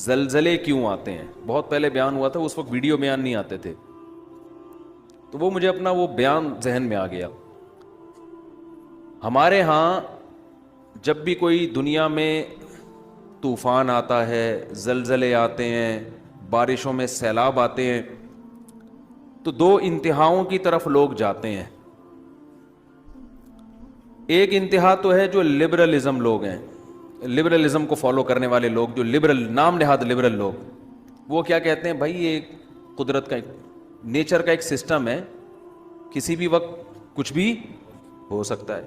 زلزلے کیوں آتے ہیں. بہت پہلے بیان ہوا تھا, اس وقت ویڈیو بیان نہیں آتے تھے, تو وہ مجھے اپنا وہ بیان ذہن میں آ گیا. ہمارے ہاں جب بھی کوئی دنیا میں طوفان آتا ہے, زلزلے آتے ہیں, بارشوں میں سیلاب آتے ہیں, تو دو انتہاؤں کی طرف لوگ جاتے ہیں. ایک انتہا تو ہے جو لبرلزم لوگ ہیں, لبرلزم کو فالو کرنے والے لوگ, جو لبرل نام نہاد لبرل لوگ, وہ کیا کہتے ہیں, بھائی یہ قدرت کا نیچر کا ایک سسٹم ہے, کسی بھی وقت کچھ بھی ہو سکتا ہے,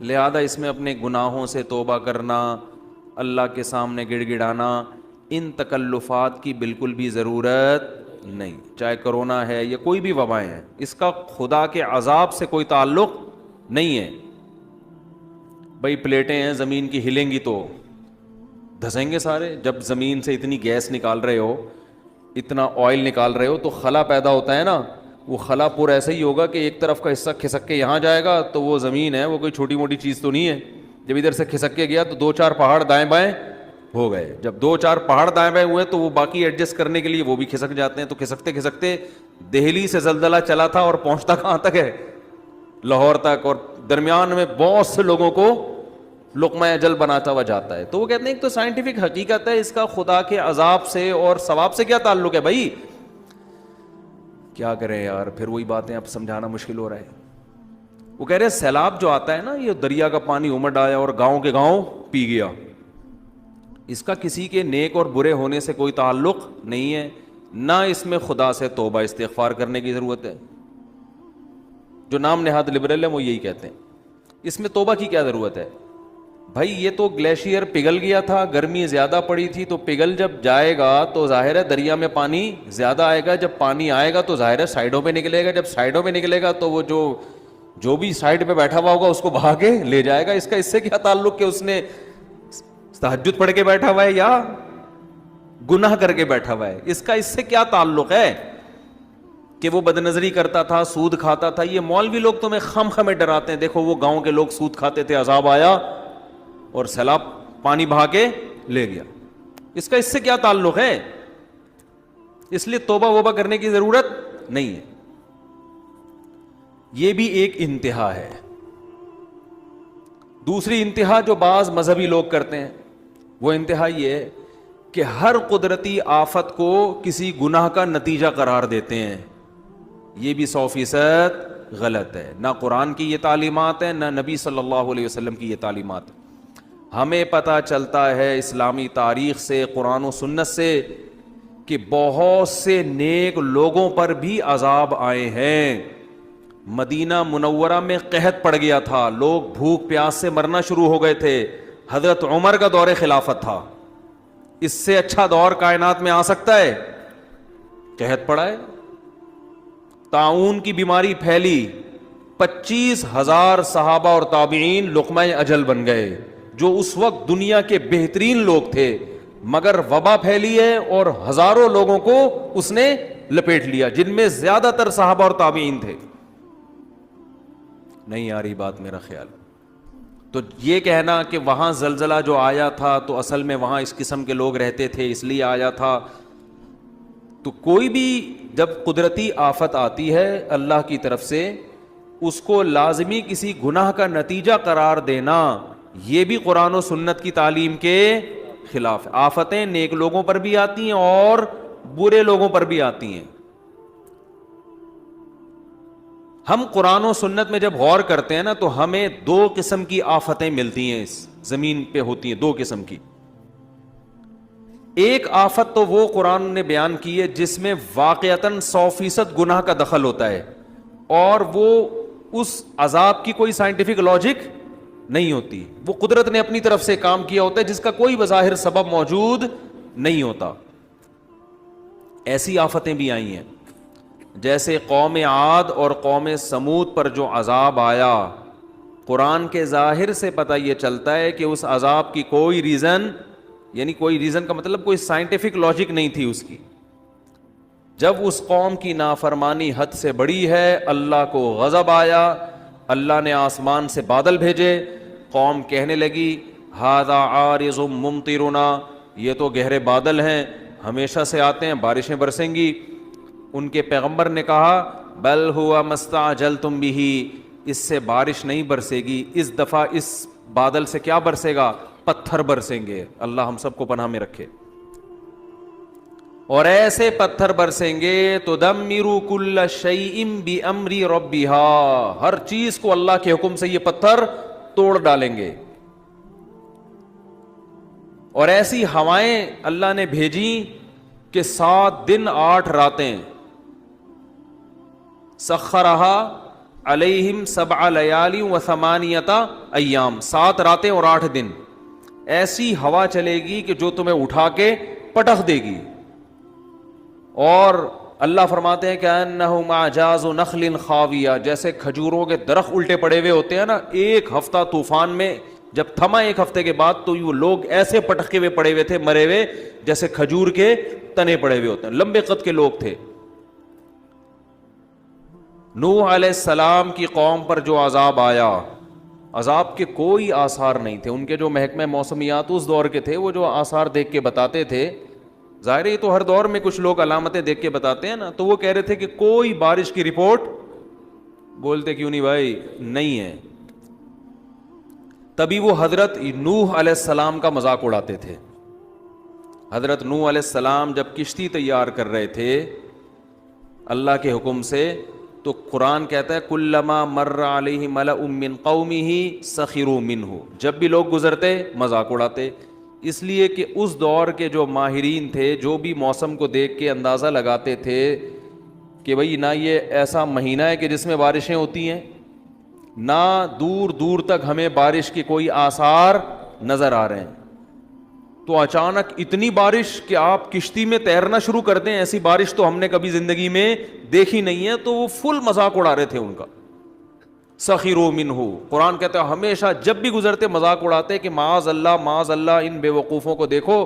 لہذا اس میں اپنے گناہوں سے توبہ کرنا, اللہ کے سامنے گڑ گڑانا, ان تکلفات کی بالکل بھی ضرورت نہیں. چاہے کرونا ہے یا کوئی بھی وبائیں ہیں, اس کا خدا کے عذاب سے کوئی تعلق نہیں ہے. بھائی پلیٹیں ہیں زمین کی, ہلیں گی تو دھسیں گے سارے. جب زمین سے اتنی گیس نکال رہے ہو, اتنا آئل نکال رہے ہو, تو خلا پیدا ہوتا ہے نا, وہ خلا پور ایسا ہی ہوگا کہ ایک طرف کا حصہ کھسک کے یہاں جائے گا, تو وہ زمین ہے وہ کوئی چھوٹی موٹی چیز تو نہیں ہے. جب ادھر سے کھسک کے گیا تو 2-4 پہاڑ دائیں بائیں ہو گئے. جب 2-4 پہاڑ دائیں بائیں ہوئے تو وہ باقی ایڈجسٹ کرنے کے لیے وہ بھی کھسک جاتے ہیں. تو کھسکتے کھسکتے دہلی سے زلزلہ چلا تھا اور پہنچتا کہاں تک ہے, لاہور تک, اور درمیان میں بہت سے لوگوں کو لقمہ اجل بناتا ہوا جاتا ہے. تو وہ کہتے ہیں کہ تو سائنٹیفک حقیقت ہے, اس کا خدا کے عذاب سے اور ثواب سے کیا تعلق ہے. بھائی کیا کریں یار, پھر وہی باتیں اب سمجھانا مشکل ہو رہا ہے. وہ کہہ رہے ہیں سیلاب جو آتا ہے نا, یہ دریا کا پانی امڈ آیا اور گاؤں کے گاؤں پی گیا, اس کا کسی کے نیک اور برے ہونے سے کوئی تعلق نہیں ہے, نہ اس میں خدا سے توبہ استغفار کرنے کی ضرورت ہے. جو نام نہاد لبرل ہیں وہ یہی کہتے ہیں, اس میں توبہ کی کیا ضرورت ہے. بھائی یہ تو گلیشیئر پگھل گیا تھا, گرمی زیادہ پڑی تھی, تو پگھل جب جائے گا تو ظاہر ہے دریا میں پانی زیادہ آئے گا. جب پانی آئے گا تو ظاہر ہے سائڈوں پہ نکلے گا, جب سائڈوں پہ نکلے گا تو وہ جو بھی سائڈ پہ بیٹھا ہوا ہوگا اس کو بہا کے لے جائے گا. اس کا اس سے کیا تعلق کہ اس نے تہجد پڑھ کے بیٹھا ہوا ہے یا گناہ کر کے بیٹھا ہوا ہے. اس کا اس سے کیا تعلق ہے کہ وہ بدنظری کرتا تھا, سود کھاتا تھا. یہ مولوی لوگ تمہیں خم خمے ڈراتے ہیں, دیکھو وہ گاؤں کے لوگ سود کھاتے تھے, عذاب آیا اور سیلاب پانی بہا کے لے گیا. اس کا اس سے کیا تعلق ہے. اس لیے توبہ ووبہ کرنے کی ضرورت نہیں ہے. یہ بھی ایک انتہا ہے. دوسری انتہا جو بعض مذہبی لوگ کرتے ہیں, وہ انتہا یہ ہے کہ ہر قدرتی آفت کو کسی گناہ کا نتیجہ قرار دیتے ہیں. یہ بھی 100% غلط ہے. نہ قرآن کی یہ تعلیمات ہے, نہ نبی صلی اللہ علیہ وسلم کی یہ تعلیمات ہے. ہمیں پتہ چلتا ہے اسلامی تاریخ سے, قرآن و سنت سے, کہ بہت سے نیک لوگوں پر بھی عذاب آئے ہیں. مدینہ منورہ میں قحط پڑ گیا تھا, لوگ بھوک پیاس سے مرنا شروع ہو گئے تھے. حضرت عمر کا دور خلافت تھا. اس سے اچھا دور کائنات میں آ سکتا ہے؟ قحط پڑا ہے, طاعون کی بیماری پھیلی, 25,000 صحابہ اور تابعین لقمہ اجل بن گئے, جو اس وقت دنیا کے بہترین لوگ تھے, مگر وبا پھیلی ہے اور ہزاروں لوگوں کو اس نے لپیٹ لیا, جن میں زیادہ تر صحابہ اور تابعین تھے. نہیں آ رہی بات میرا خیال. تو یہ کہنا کہ وہاں زلزلہ جو آیا تھا تو اصل میں وہاں اس قسم کے لوگ رہتے تھے اس لیے آیا تھا, تو کوئی بھی جب قدرتی آفت آتی ہے اللہ کی طرف سے, اس کو لازمی کسی گناہ کا نتیجہ قرار دینا, یہ بھی قرآن و سنت کی تعلیم کے خلاف ہے. آفتیں نیک لوگوں پر بھی آتی ہیں اور برے لوگوں پر بھی آتی ہیں. ہم قرآن و سنت میں جب غور کرتے ہیں نا, تو ہمیں 2 قسم کی آفتیں ملتی ہیں, اس زمین پہ ہوتی ہیں 2 قسم کی. ایک آفت تو وہ قرآن نے بیان کی ہے جس میں واقعتاً 100% گناہ کا دخل ہوتا ہے, اور وہ اس عذاب کی کوئی سائنٹیفک لاجک نہیں ہوتی, وہ قدرت نے اپنی طرف سے کام کیا ہوتا ہے جس کا کوئی بظاہر سبب موجود نہیں ہوتا. ایسی آفتیں بھی آئی ہیں, جیسے قوم عاد اور قوم سمود پر جو عذاب آیا, قرآن کے ظاہر سے پتہ یہ چلتا ہے کہ اس عذاب کی کوئی ریزن, یعنی کوئی ریزن کا مطلب کوئی سائنٹیفک لاجک نہیں تھی اس کی. جب اس قوم کی نافرمانی حد سے بڑی ہے, اللہ کو غضب آیا, اللہ نے آسمان سے بادل بھیجے, قوم کہنے لگی ھذا عارض ممطرنا, یہ تو گہرے بادل ہیں، ہمیشہ سے آتے ہیں، بارشیں برسیں گی۔ ان کے پیغمبر نے کہا بل ہوا مستعجلتم بہ، اس سے بارش نہیں برسے گی، اس دفعہ اس بادل سے کیا برسے گا؟ پتھر برسیں گے۔ اللہ ہم سب کو پناہ میں رکھے۔ اور ایسے پتھر برسیں گے تدمر کل شیء بامر ربها، ہر چیز کو اللہ کے حکم سے یہ پتھر توڑ ڈالیں گے۔ اور ایسی ہوائیں اللہ نے بھیجی کہ 7 دن 8 راتیں، سخرہا علیہم 7 لیال و 8 ایام، 7 راتیں اور 8 دن ایسی ہوا چلے گی کہ جو تمہیں اٹھا کے پٹخ دے گی۔ اور اللہ فرماتے ہیں کہ انہم اعجاز نخل خاویہ، جیسے کھجوروں کے درخت الٹے پڑے ہوئے ہوتے ہیں نا، ایک ہفتہ طوفان میں جب تھما، 1 ہفتے کے بعد تو وہ لوگ ایسے پٹکے ہوئے پڑے ہوئے تھے، مرے ہوئے، جیسے کھجور کے تنے پڑے ہوئے ہوتے ہیں، لمبے قد کے لوگ تھے۔ نوح علیہ السلام کی قوم پر جو عذاب آیا، عذاب کے کوئی آثار نہیں تھے۔ ان کے جو محکمہ موسمیات اس دور کے تھے، وہ جو آثار دیکھ کے بتاتے تھے، ظاہر ہے تو ہر دور میں کچھ لوگ علامتیں دیکھ کے بتاتے ہیں نا، تو وہ کہہ رہے تھے کہ کوئی بارش کی رپورٹ، بولتے کیوں نہیں بھائی، نہیں ہے۔ تبھی وہ حضرت نوح علیہ السلام کا مذاق اڑاتے تھے۔ حضرت نوح علیہ السلام جب کشتی تیار کر رہے تھے اللہ کے حکم سے، تو قرآن کہتا ہے کلما مر علیہ ملأ من قومہ سخروا منہ، جب بھی لوگ گزرتے مذاق اڑاتے، اس لیے کہ اس دور کے جو ماہرین تھے، جو بھی موسم کو دیکھ کے اندازہ لگاتے تھے کہ بھئی نہ یہ ایسا مہینہ ہے کہ جس میں بارشیں ہوتی ہیں، نہ دور دور تک ہمیں بارش کے کوئی آثار نظر آ رہے ہیں، تو اچانک اتنی بارش کہ آپ کشتی میں تیرنا شروع کر دیں، ایسی بارش تو ہم نے کبھی زندگی میں دیکھی نہیں ہے۔ تو وہ فل مذاق اڑا رہے تھے ان کا، سخروا منہ۔ قرآن کہتا ہے ہمیشہ جب بھی گزرتے مذاق اڑاتے کہ معاذ اللہ ان بے وقوفوں کو دیکھو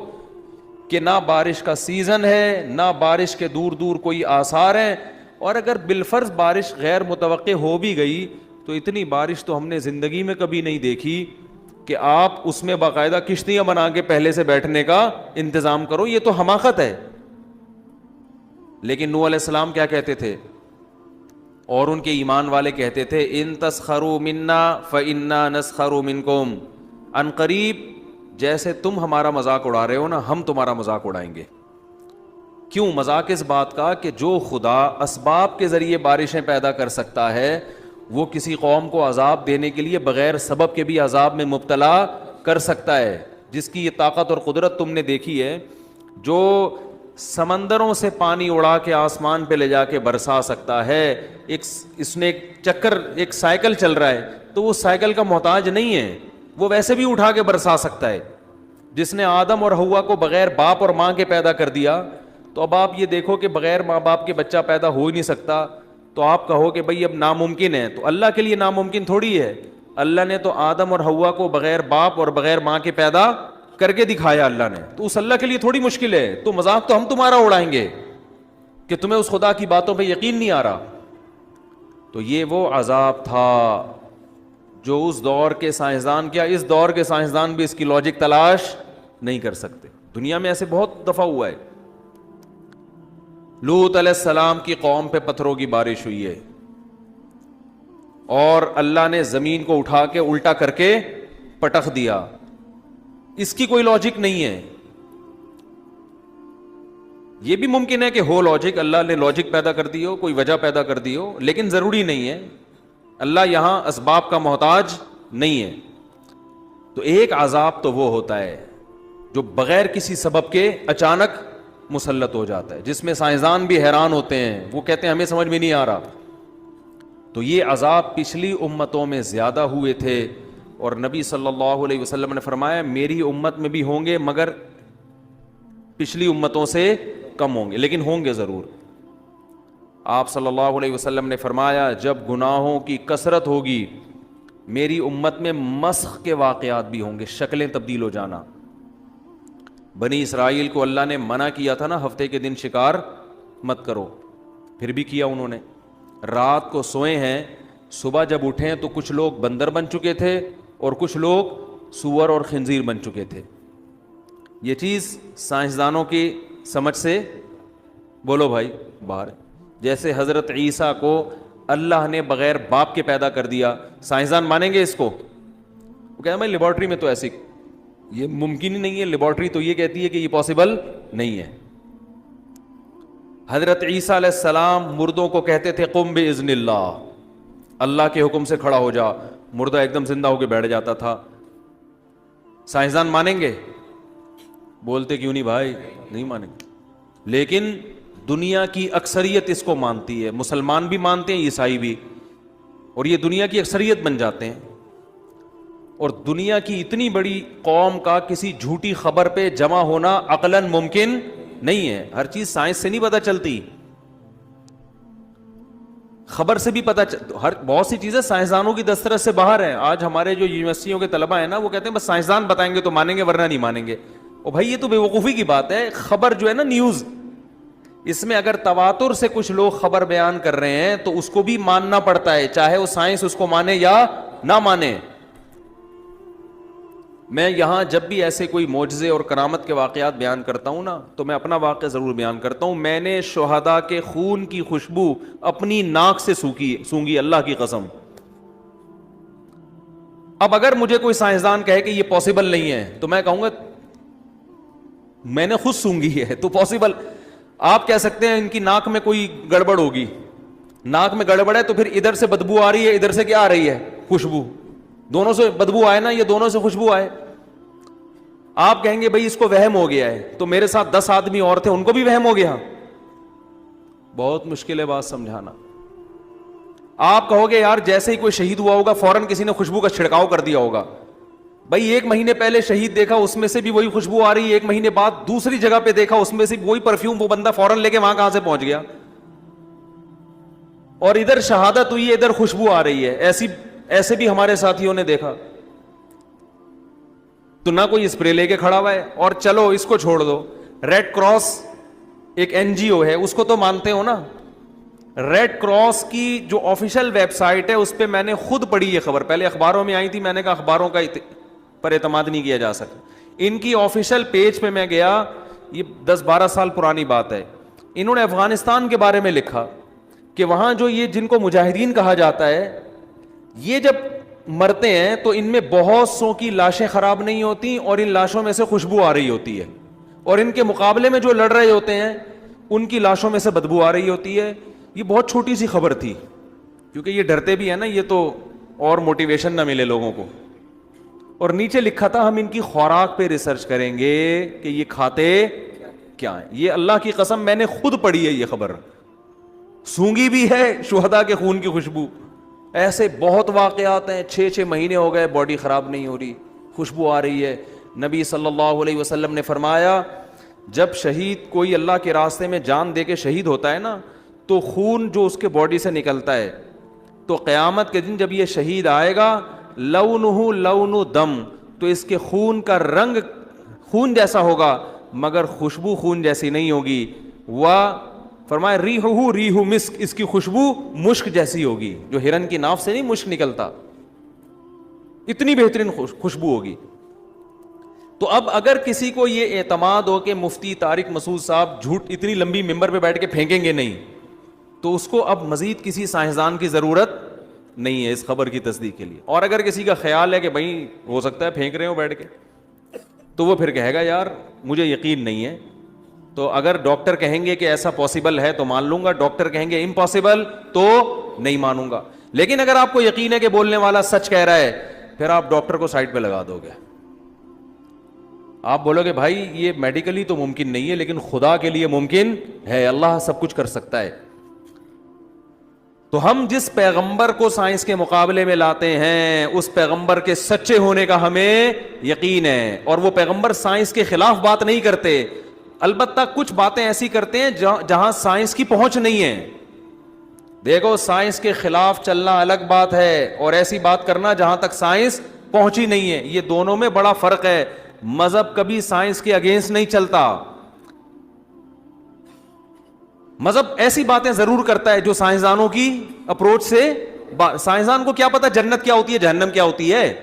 کہ نہ بارش کا سیزن ہے، نہ بارش کے دور دور کوئی آثار ہیں، اور اگر بالفرض بارش غیر متوقع ہو بھی گئی تو اتنی بارش تو ہم نے زندگی میں کبھی نہیں دیکھی کہ آپ اس میں باقاعدہ کشتیاں بنا کے پہلے سے بیٹھنے کا انتظام کرو، یہ تو حماقت ہے۔ لیکن نوح علیہ السلام کیا کہتے تھے، اور ان کے ایمان والے کہتے تھے ان تسخروا منا فإنا نسخر منکم، ان قریب جیسے تم ہمارا مذاق اڑا رہے ہو نا، ہم تمہارا مذاق اڑائیں گے۔ کیوں مذاق؟ اس بات کا کہ جو خدا اسباب کے ذریعے بارشیں پیدا کر سکتا ہے، وہ کسی قوم کو عذاب دینے کے لیے بغیر سبب کے بھی عذاب میں مبتلا کر سکتا ہے۔ جس کی یہ طاقت اور قدرت تم نے دیکھی ہے، جو سمندروں سے پانی اڑا کے آسمان پہ لے جا کے برسا سکتا ہے، اس نے ایک چکر، ایک سائیکل چل رہا ہے تو وہ سائیکل کا محتاج نہیں ہے، وہ ویسے بھی اٹھا کے برسا سکتا ہے۔ جس نے آدم اور حوا کو بغیر باپ اور ماں کے پیدا کر دیا، تو اب آپ یہ دیکھو کہ بغیر ماں باپ کے بچہ پیدا ہو ہی نہیں سکتا، تو آپ کہو کہ بھئی اب ناممکن ہے، تو اللہ کے لیے ناممکن تھوڑی ہے۔ اللہ نے تو آدم اور حوا کو بغیر باپ اور بغیر ماں کے پیدا کر کے دکھایا اللہ نے، تو اس اللہ کے لیے تھوڑی مشکل ہے۔ تو مذاق تو ہم تمہارا اڑائیں گے کہ تمہیں اس خدا کی باتوں پہ یقین نہیں آ رہا۔ تو یہ وہ عذاب تھا جو اس دور کے سائنسدان، کیا اس دور کے سائنسدان بھی اس کی لاجک تلاش نہیں کر سکتے۔ دنیا میں ایسے بہت دفعہ ہوا ہے۔ لوط علیہ السلام کی قوم پہ پتھروں کی بارش ہوئی ہے، اور اللہ نے زمین کو اٹھا کے الٹا کر کے پٹخ دیا۔ اس کی کوئی لاجک نہیں ہے۔ یہ بھی ممکن ہے کہ ہو لاجک، اللہ نے لاجک پیدا کر دی ہو، کوئی وجہ پیدا کر دی ہو، لیکن ضروری نہیں ہے۔ اللہ یہاں اسباب کا محتاج نہیں ہے۔ تو ایک عذاب تو وہ ہوتا ہے جو بغیر کسی سبب کے اچانک مسلط ہو جاتا ہے، جس میں سائنسدان بھی حیران ہوتے ہیں، وہ کہتے ہیں ہمیں سمجھ میں نہیں آ رہا۔ تو یہ عذاب پچھلی امتوں میں زیادہ ہوئے تھے، اور نبی صلی اللہ علیہ وسلم نے فرمایا میری امت میں بھی ہوں گے، مگر پچھلی امتوں سے کم ہوں گے، لیکن ہوں گے ضرور۔ آپ صلی اللہ علیہ وسلم نے فرمایا جب گناہوں کی کثرت ہوگی، میری امت میں مسخ کے واقعات بھی ہوں گے، شکلیں تبدیل ہو جانا۔ بنی اسرائیل کو اللہ نے منع کیا تھا نا، ہفتے کے دن شکار مت کرو، پھر بھی کیا انہوں نے۔ رات کو سوئے ہیں، صبح جب اٹھیں تو کچھ لوگ بندر بن چکے تھے اور کچھ لوگ سور اور خنزیر بن چکے تھے۔ یہ چیز سائنسدانوں کی سمجھ سے بولو بھائی باہر. جیسے حضرت عیسیٰ کو اللہ نے بغیر باپ کے پیدا کر دیا, سائنسدان مانیں گے اس کو؟ وہ کہتے ہیں بھائی لیبارٹری میں تو ایسی یہ ممکن ہی نہیں ہے, لیبارٹری تو یہ کہتی ہے کہ یہ پاسبل نہیں ہے. حضرت عیسیٰ علیہ السلام مردوں کو کہتے تھے قم باذن اللہ, اللہ کے حکم سے کھڑا ہو جا, مردہ ایک دم زندہ ہو کے بیٹھ جاتا تھا. سائنسدان مانیں گے؟ بولتے کیوں نہیں بھائی, نہیں مانیں گے. لیکن دنیا کی اکثریت اس کو مانتی ہے, مسلمان بھی مانتے ہیں, عیسائی بھی, اور یہ دنیا کی اکثریت بن جاتے ہیں. اور دنیا کی اتنی بڑی قوم کا کسی جھوٹی خبر پہ جمع ہونا عقلاً ممکن نہیں ہے. ہر چیز سائنس سے نہیں پتہ چلتی, خبر سے بھی بہت سی چیزیں سائنسدانوں کی دسترس سے باہر ہیں. آج ہمارے جو یونیورسٹیوں کے طلبہ ہیں نا, وہ کہتے ہیں بس سائنسدان بتائیں گے تو مانیں گے ورنہ نہیں مانیں گے. اور بھائی یہ تو بے وقوفی کی بات ہے. خبر جو ہے نا, نیوز, اس میں اگر تواتر سے کچھ لوگ خبر بیان کر رہے ہیں تو اس کو بھی ماننا پڑتا ہے, چاہے وہ سائنس اس کو مانے یا نہ مانے. میں یہاں جب بھی ایسے کوئی معجزے اور کرامت کے واقعات بیان کرتا ہوں نا, تو میں اپنا واقعہ ضرور بیان کرتا ہوں. میں نے شہداء کے خون کی خوشبو اپنی ناک سے سونگی, اللہ کی قسم. اب اگر مجھے کوئی سائنسدان کہے کہ یہ پاسبل نہیں ہے تو میں کہوں گا میں نے خود سونگی ہے تو پاسبل. آپ کہہ سکتے ہیں ان کی ناک میں کوئی گڑبڑ ہوگی, ناک میں گڑبڑ ہے تو پھر ادھر سے بدبو آ رہی ہے, ادھر سے کیا آ رہی ہے, خوشبو. دونوں سے بدبو آئے نا, یہ دونوں سے خوشبو آئے. آپ کہیں گے بھائی اس کو وہم ہو گیا ہے, تو میرے ساتھ 10 آدمی اور تھے, ان کو بھی وہم ہو گیا. بہت مشکل ہے بات سمجھانا. آپ کہو گے یار جیسے ہی کوئی شہید ہوا ہوگا فوراً کسی نے خوشبو کا چھڑکاؤ کر دیا ہوگا. بھائی 1 مہینے پہلے شہید دیکھا, اس میں سے بھی وہی خوشبو آ رہی ہے. 1 مہینے بعد دوسری جگہ پہ دیکھا, اس میں سے وہی پرفیوم, وہ بندہ فوراً لے کے وہاں کہاں سے پہنچ گیا. اور ادھر شہادت ہوئی ہے, ادھر خوشبو آ رہی ہے. ایسے بھی ہمارے ساتھیوں نے دیکھا. تو نہ کوئی اسپرے لے کے کھڑا ہوا ہے. اور چلو اس کو چھوڑ دو, ریڈ کراس ایک NGO ہے, اس کو تو مانتے ہو نا. ریڈ کراس کی جو آفیشیل ویب سائٹ ہے اس پہ میں نے خود پڑھی یہ خبر, پہلے اخباروں میں آئی تھی, میں نے کہا اخباروں کا پر اعتماد نہیں کیا جا سکتا. ان کی آفیشیل پیج پہ میں گیا, یہ 10-12 سال پرانی بات ہے. انہوں نے افغانستان کے بارے میں لکھا کہ وہاں جو یہ جن کو مجاہدین کہا جاتا ہے, یہ جب مرتے ہیں تو ان میں بہت سو کی لاشیں خراب نہیں ہوتی اور ان لاشوں میں سے خوشبو آ رہی ہوتی ہے, اور ان کے مقابلے میں جو لڑ رہے ہوتے ہیں ان کی لاشوں میں سے بدبو آ رہی ہوتی ہے. یہ بہت چھوٹی سی خبر تھی, کیونکہ یہ ڈرتے بھی ہیں نا, یہ تو اور موٹیویشن نہ ملے لوگوں کو. اور نیچے لکھا تھا ہم ان کی خوراک پہ ریسرچ کریں گے کہ یہ کھاتے کیا ہیں. یہ اللہ کی قسم میں نے خود پڑھی ہے یہ خبر, سونگی بھی ہے شہداء کے خون کی خوشبو. ایسے بہت واقعات ہیں, 6 مہینے ہو گئے باڈی خراب نہیں ہو رہی, خوشبو آ رہی ہے. نبی صلی اللہ علیہ وسلم نے فرمایا جب شہید کوئی اللہ کے راستے میں جان دے کے شہید ہوتا ہے نا, تو خون جو اس کے باڈی سے نکلتا ہے, تو قیامت کے دن جب یہ شہید آئے گا, لونہ لون دم, تو اس کے خون کا رنگ خون جیسا ہوگا مگر خوشبو خون جیسی نہیں ہوگی. فرمایا ریحہ ریح مسک, اس کی خوشبو مشک جیسی ہوگی, جو ہرن کی ناف سے نہیں مشک نکلتا, اتنی بہترین خوشبو ہوگی. تو اب اگر کسی کو یہ اعتماد ہو کہ مفتی طارق مسعود صاحب جھوٹ اتنی لمبی ممبر پہ بیٹھ کے پھینکیں گے نہیں, تو اس کو اب مزید کسی سائنسدان کی ضرورت نہیں ہے اس خبر کی تصدیق کے لیے. اور اگر کسی کا خیال ہے کہ بھائی ہو سکتا ہے پھینک رہے ہو بیٹھ کے, تو وہ پھر کہے گا یار مجھے یقین نہیں ہے. تو اگر ڈاکٹر کہیں گے کہ ایسا پاسبل ہے تو مان لوں گا, ڈاکٹر کہیں گے امپاسبل تو نہیں مانوں گا. لیکن اگر آپ کو یقین ہے کہ بولنے والا سچ کہہ رہا ہے, پھر آپ ڈاکٹر کو سائڈ پہ لگا دو گے. آپ بولو گے بھائی یہ میڈیکلی تو ممکن نہیں ہے لیکن خدا کے لیے ممکن ہے, اللہ سب کچھ کر سکتا ہے. تو ہم جس پیغمبر کو سائنس کے مقابلے میں لاتے ہیں اس پیغمبر کے سچے ہونے کا ہمیں یقین ہے, اور وہ پیغمبر سائنس کے خلاف بات نہیں کرتے. البتہ کچھ باتیں ایسی کرتے ہیں جہاں سائنس کی پہنچ نہیں ہے. دیکھو سائنس کے خلاف چلنا الگ بات ہے اور ایسی بات کرنا جہاں تک سائنس پہنچی نہیں ہے, یہ دونوں میں بڑا فرق ہے. مذہب کبھی سائنس کے اگینسٹ نہیں چلتا, مذہب ایسی باتیں ضرور کرتا ہے جو سائنسدانوں کی اپروچ سے. سائنسدان کو کیا پتا جنت کیا ہوتی ہے جہنم کیا ہوتی ہے,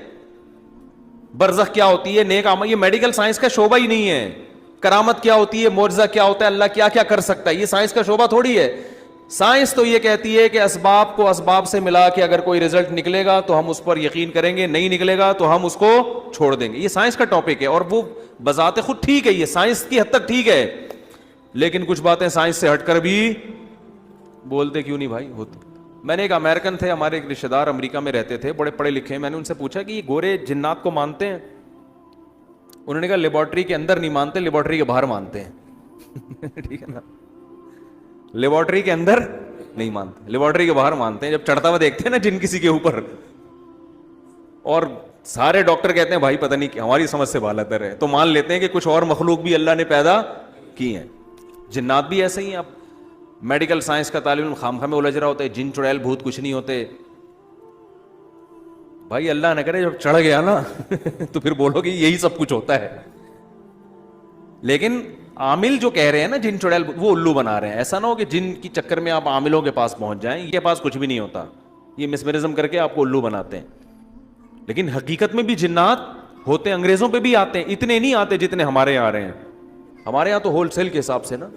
برزخ کیا ہوتی ہے, نیک عمل, یہ میڈیکل سائنس کا شعبہ ہی نہیں ہے. کرامت کیا ہوتی ہے, معجزہ کیا ہوتا ہے, اللہ کیا کیا کر سکتا ہے, یہ سائنس کا شعبہ تھوڑی ہے. سائنس تو یہ کہتی ہے کہ اسباب کو اسباب سے ملا کے اگر کوئی رزلٹ نکلے گا تو ہم اس پر یقین کریں گے, نہیں نکلے گا تو ہم اس کو چھوڑ دیں گے. یہ سائنس کا ٹاپک ہے, اور وہ بذات خود ٹھیک ہے, یہ سائنس کی حد تک ٹھیک ہے, لیکن کچھ باتیں سائنس سے ہٹ کر بھی بولتے کیوں نہیں بھائی ہوتے. میں نے ایک امریکن تھے, ہمارے ایک رشتے دار امریکہ میں رہتے تھے, بڑے پڑھے لکھے ہیں. میں نے ان سے پوچھا کہ یہ گورے جنات کو مانتے ہیں؟ انہوں نے کہا لیبارٹری کے اندر نہیں مانتے, لیبارٹری کے باہر مانتے ہیں. ٹھیک ہے نا, لیبارٹری کے اندر نہیں مانتے, لیبارٹری کے باہر مانتے ہیں. جب چڑھتا ہوا دیکھتے ہیں نا جن کسی کے اوپر, اور سارے ڈاکٹر کہتے ہیں بھائی پتہ نہیں کہ ہماری سمجھ سے بالاتر ہے, تو مان لیتے ہیں کہ کچھ اور مخلوق بھی اللہ نے پیدا کی ہیں. جنات بھی ایسے ہی ہیں. آپ میڈیکل سائنس کا طالب علم خام خواہ میں الجھ رہا ہوتا ہے, جن چڑیل بھوت کچھ نہیں ہوتے. بھائی اللہ نہ کرے جب چڑھ گیا نا تو پھر بولو کہ یہی سب کچھ ہوتا ہے. لیکن عامل جو کہہ رہے ہیں نا جن چڑیل, وہ الو بنا رہے ہیں. ایسا نہ ہو کہ جن کی چکر میں آپ عاملوں کے پاس پہنچ جائیں, یہ پاس کچھ بھی نہیں ہوتا, یہ مسمرزم کر کے آپ کو الو بناتے ہیں. لیکن حقیقت میں بھی جنات ہوتے ہیں, انگریزوں پہ بھی آتے ہیں, اتنے نہیں آتے جتنے ہمارے یہاں آ رہے ہیں. ہمارے یہاں تو ہول سیل کے حساب سے نا,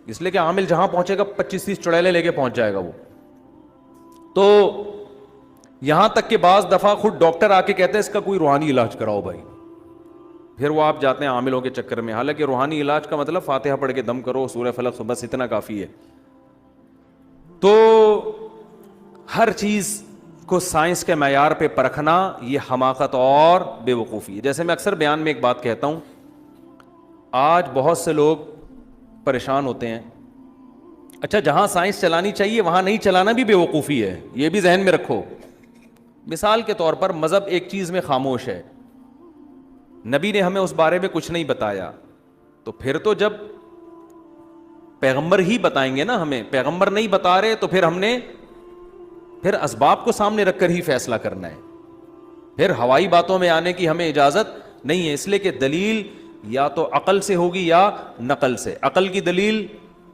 اس لیے کہ عامل جہاں پہنچے گا 25-30 چڑیلے لے کے پہنچ جائے گا وہ. تو یہاں تک کہ بعض دفعہ خود ڈاکٹر آ کے کہتے ہیں اس کا کوئی روحانی علاج کراؤ بھائی, پھر وہ آپ جاتے ہیں عاملوں کے چکر میں. حالانکہ روحانی علاج کا مطلب فاتحہ پڑھ کے دم کرو, سورہ فلق, بس اتنا کافی ہے. تو ہر چیز کو سائنس کے معیار پہ پرکھنا یہ حماقت اور بے وقوفی ہے. جیسے میں اکثر بیان میں ایک بات کہتا ہوں, آج بہت سے لوگ پریشان ہوتے ہیں, اچھا جہاں سائنس چلانی چاہیے وہاں نہیں چلانا بھی بے وقوفی ہے, یہ بھی ذہن میں رکھو. مثال کے طور پر مذہب ایک چیز میں خاموش ہے, نبی نے ہمیں اس بارے میں کچھ نہیں بتایا, تو پھر تو جب پیغمبر ہی بتائیں گے نا ہمیں, پیغمبر نہیں بتا رہے تو پھر ہم نے پھر اسباب کو سامنے رکھ کر ہی فیصلہ کرنا ہے. پھر ہوائی باتوں میں آنے کی ہمیں اجازت نہیں ہے, اس لیے کہ دلیل یا تو عقل سے ہوگی یا نقل سے. عقل کی دلیل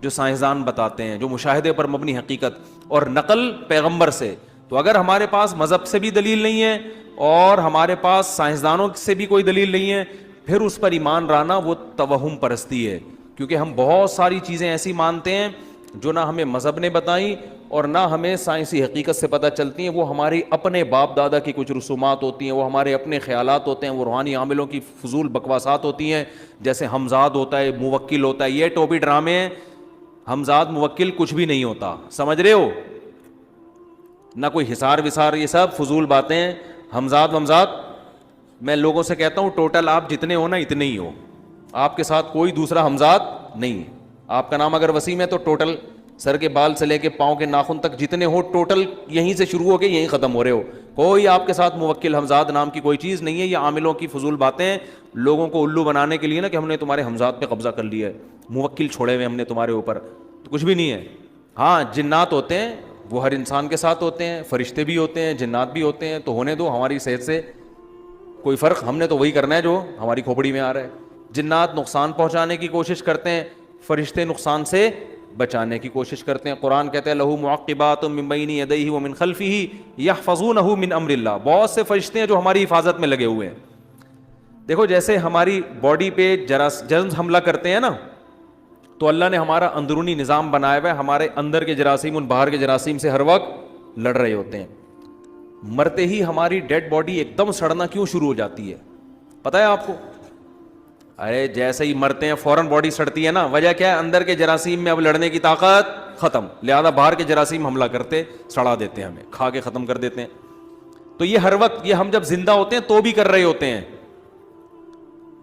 جو سائنسدان بتاتے ہیں, جو مشاہدے پر مبنی حقیقت, اور نقل پیغمبر سے. تو اگر ہمارے پاس مذہب سے بھی دلیل نہیں ہے اور ہمارے پاس سائنسدانوں سے بھی کوئی دلیل نہیں ہے, پھر اس پر ایمان لانا وہ توہم پرستی ہے. کیونکہ ہم بہت ساری چیزیں ایسی مانتے ہیں جو نہ ہمیں مذہب نے بتائیں اور نہ ہمیں سائنسی حقیقت سے پتہ چلتی ہیں. وہ ہماری اپنے باپ دادا کی کچھ رسومات ہوتی ہیں, وہ ہمارے اپنے خیالات ہوتے ہیں, وہ روحانی عاملوں کی فضول بکواسات ہوتی ہیں. جیسے ہمزاد ہوتا ہے, موکل ہوتا ہے, یہ ٹوپی ڈرامے ہیں. ہمزاد موکل کچھ بھی نہیں ہوتا, سمجھ رہے ہو, نہ کوئی حصار وسار, یہ سب فضول باتیں ہیں. ہمزاد ومزاد, میں لوگوں سے کہتا ہوں ٹوٹل آپ جتنے ہو نا اتنے ہی ہو, آپ کے ساتھ کوئی دوسرا ہمزاد نہیں ہے. آپ کا نام اگر وسیم ہے تو ٹوٹل سر کے بال سے لے کے پاؤں کے ناخن تک جتنے ہو ٹوٹل یہیں سے شروع ہو کے یہیں ختم ہو رہے ہو. کوئی آپ کے ساتھ موکل ہمزاد نام کی کوئی چیز نہیں ہے. یہ عاملوں کی فضول باتیں ہیں لوگوں کو الو بنانے کے لیے نا, کہ ہم نے تمہارے ہمزاد پہ قبضہ کر لیا ہے, موکل چھوڑے ہوئے ہم نے تمہارے اوپر. تو کچھ بھی نہیں ہے. ہاں جنات ہوتے ہیں, وہ ہر انسان کے ساتھ ہوتے ہیں, فرشتے بھی ہوتے ہیں, جنات بھی ہوتے ہیں. تو ہونے دو, ہماری صحت سے کوئی فرق, ہم نے تو وہی کرنا ہے جو ہماری کھوپڑی میں آ رہا ہے. جنات نقصان پہنچانے کی کوشش کرتے ہیں, فرشتے نقصان سے بچانے کی کوشش کرتے ہیں. قرآن کہتے ہیں لہو معقبات من بین یدیہ ومن خلفہ یحفظونہ من امر اللہ. بہت سے فرشتے ہیں جو ہماری حفاظت میں لگے ہوئے ہیں. دیکھو جیسے ہماری باڈی پہ جرمز حملہ کرتے ہیں نا, تو اللہ نے ہمارا اندرونی نظام بنایا ہوا ہے, ہمارے اندر کے جراثیم ان باہر کے جراثیم سے ہر وقت لڑ رہے ہوتے ہیں. مرتے ہی ہماری ڈیڈ باڈی ایک دم سڑنا کیوں شروع ہو جاتی ہے پتہ ہے آپ کو؟ ارے جیسے ہی مرتے ہیں فوراً باڈی سڑتی ہے نا. وجہ کیا ہے؟ اندر کے جراثیم میں اب لڑنے کی طاقت ختم, لہذا باہر کے جراثیم حملہ کرتے, سڑا دیتے ہیں, ہمیں کھا کے ختم کر دیتے ہیں. تو یہ ہر وقت, یہ ہم جب زندہ ہوتے ہیں تو بھی کر رہے ہوتے ہیں,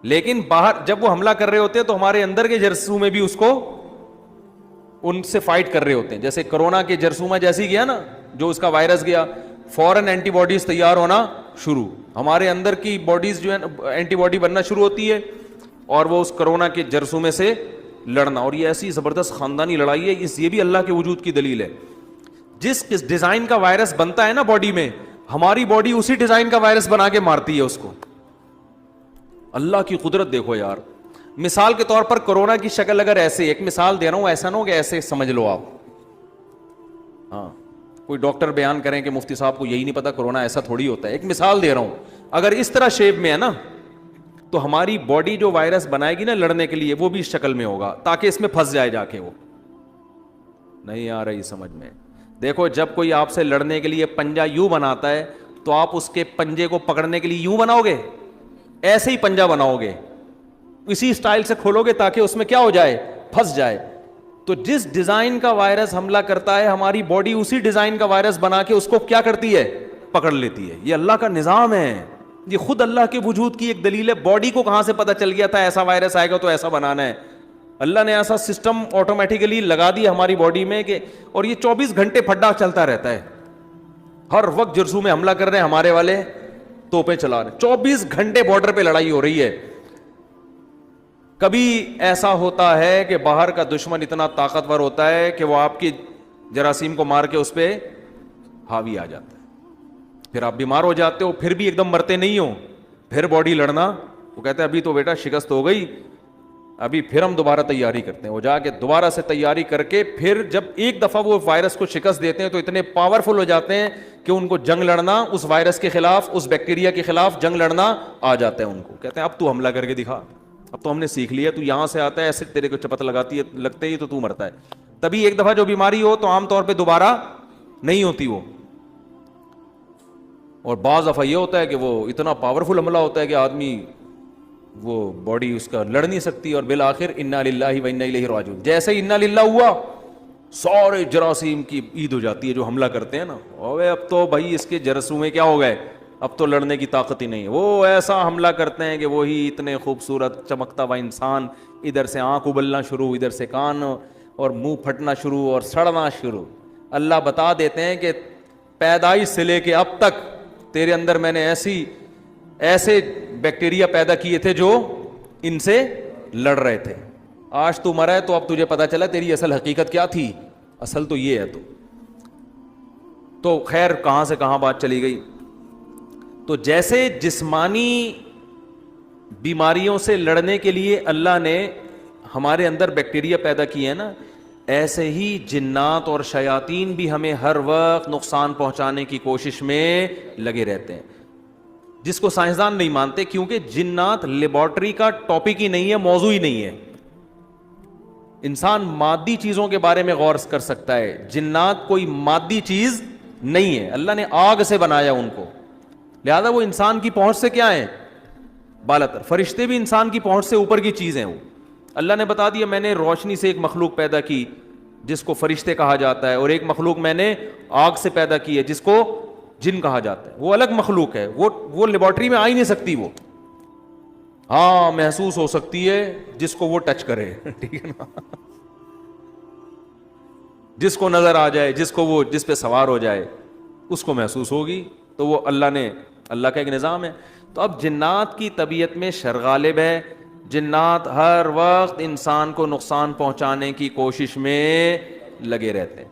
لیکن باہر جب وہ حملہ کر رہے ہوتے ہیں تو ہمارے اندر کے جرثومے بھی اس کو ان سے فائٹ کر رہے ہوتے ہیں. جیسے کرونا کے جرثومہ جیسی گیا نا, جو اس کا وائرس گیا, فوراً اینٹی باڈیز تیار ہونا شروع, ہمارے اندر کی باڈیز جو ہے اینٹی باڈی بننا شروع ہوتی ہے اور وہ اس کرونا کے جرثومے سے لڑنا. اور یہ ایسی زبردست خاندانی لڑائی ہے, یہ بھی اللہ کے وجود کی دلیل ہے. جس ڈیزائن کا وائرس بنتا ہے نا باڈی میں, ہماری باڈی اسی ڈیزائن کا وائرس بنا کے مارتی ہے اس کو. اللہ کی قدرت دیکھو یار. مثال کے طور پر کرونا کی شکل اگر ایسے, ایک مثال دے رہا ہوں, ایسا نہ ہو کہ ایسے سمجھ لو آپ, ہاں کوئی ڈاکٹر بیان کریں کہ مفتی صاحب کو یہی نہیں پتا کرونا ایسا تھوڑی ہوتا ہے, ایک مثال دے رہا ہوں. اگر اس طرح شیپ میں ہے نا تو ہماری باڈی جو وائرس بنائے گی نا لڑنے کے لیے وہ بھی اس شکل میں ہوگا تاکہ اس میں پھنس جائے جا کے. وہ نہیں آ رہی سمجھ میں. دیکھو جب کوئی آپ سے لڑنے کے لیے پنجہ یوں بناتا ہے تو آپ اس کے پنجے کو پکڑنے کے لیے یوں بناؤ گے, ایسے ہی پنجہ بناؤ گے, اسی سٹائل سے کھولو گے تاکہ اس میں کیا ہو جائے, پھنس جائے. تو جس ڈیزائن کا وائرس حملہ کرتا ہے ہماری باڈی اسی ڈیزائن کا وائرس بنا کے اس کو کیا کرتی ہے, پکڑ لیتی ہے. یہ اللہ کا نظام ہے, یہ خود اللہ کے وجود کی ایک دلیل ہے. باڈی کو کہاں سے پتہ چل گیا تھا ایسا وائرس آئے گا تو ایسا بنانا ہے؟ اللہ نے ایسا سسٹم آٹومیٹیکلی لگا دیا ہماری باڈی میں کہ, اور یہ 24 گھنٹے پھڈا چلتا رہتا ہے. ہر وقت جرسوں میں حملہ کر رہے ہیں ہمارے والے, توپیں چلا رہے ہیں, 24 گھنٹے بارڈر پہ لڑائی ہو رہی ہے. کبھی ایسا ہوتا ہے کہ باہر کا دشمن اتنا طاقتور ہوتا ہے کہ وہ آپ کی جراثیم کو مار کے اس پہ حاوی آ جاتا ہے, پھر آپ بیمار ہو جاتے ہو, پھر بھی ایک دم مرتے نہیں ہو, پھر باڈی لڑنا. وہ کہتے ہیں ابھی تو بیٹا شکست ہو گئی, ابھی پھر ہم دوبارہ تیاری کرتے ہیں. وہ جا کے دوبارہ سے تیاری کر کے پھر جب ایک دفعہ وہ وائرس کو شکست دیتے ہیں تو اتنے پاورفل ہو جاتے ہیں کہ ان کو جنگ لڑنا اس وائرس کے خلاف, اس بیکٹیریا کے خلاف جنگ لڑنا آ جاتا ہے ان کو. کہتے ہیں اب تو حملہ کر کے دکھا, اب تو ہم نے سیکھ لیا, تو یہاں سے آتا ہے ایسے تیرے کو چپت لگاتی ہے, لگتے ہی تو مرتا ہے. تبھی ایک دفعہ جو بیماری ہو تو عام طور پہ دوبارہ نہیں ہوتی وہ. اور بعض دفعہ یہ ہوتا ہے کہ وہ اتنا پاورفل حملہ ہوتا ہے کہ آدمی وہ باڈی اس کا لڑ نہیں سکتی, اور بالآخر انا للہ و انا الیہ راجعون. جیسے انا للہ ہوا سارے جراثیم کی عید ہو جاتی ہے جو حملہ کرتے ہیں نا, اوے اب تو بھائی اس کے جرثومے میں کیا ہو گئے, اب تو لڑنے کی طاقت ہی نہیں ہے. وہ ایسا حملہ کرتے ہیں کہ وہی اتنے خوبصورت چمکتا ہوا انسان, ادھر سے آنکھ ابلنا شروع, ادھر سے کان اور منہ پھٹنا شروع اور سڑنا شروع. اللہ بتا دیتے ہیں کہ پیدائش سے لے کے اب تک تیرے اندر میں نے ایسے بیکٹیریا پیدا کیے تھے جو ان سے لڑ رہے تھے. آج تو مرا ہے تو اب تجھے پتا چلا تیری اصل حقیقت کیا تھی, اصل تو یہ ہے. تو خیر کہاں سے کہاں بات چلی گئی. تو جیسے جسمانی بیماریوں سے لڑنے کے لیے اللہ نے ہمارے اندر بیکٹیریا پیدا کیے ہیں نا, ایسے ہی جنات اور شیاطین بھی ہمیں ہر وقت نقصان پہنچانے کی کوشش میں لگے رہتے ہیں, جس کو سائنسدان نہیں مانتے, کیونکہ جنات لیبارٹری کا ٹاپک ہی نہیں ہے, موضوع ہی نہیں ہے. انسان مادی چیزوں کے بارے میں غور کر سکتا ہے, جنات کوئی مادی چیز نہیں ہے. اللہ نے آگ سے بنایا ان کو, لہذا وہ انسان کی پہنچ سے کیا ہیں, بالاتر. فرشتے بھی انسان کی پہنچ سے اوپر کی چیز ہیں. وہ اللہ نے بتا دیا میں نے روشنی سے ایک مخلوق پیدا کی جس کو فرشتے کہا جاتا ہے, اور ایک مخلوق میں نے آگ سے پیدا کی ہے جس کو جن کہا جاتا ہے. وہ الگ مخلوق ہے, وہ لیبارٹری میں آ ہی نہیں سکتی. وہ ہاں محسوس ہو سکتی ہے جس کو وہ ٹچ کرے, ٹھیک ہے نا, جس کو نظر آ جائے, جس پہ سوار ہو جائے اس کو محسوس ہوگی. تو وہ اللہ کا ایک نظام ہے. تو اب جنات کی طبیعت میں شر غالب ہے, جنات ہر وقت انسان کو نقصان پہنچانے کی کوشش میں لگے رہتے ہیں.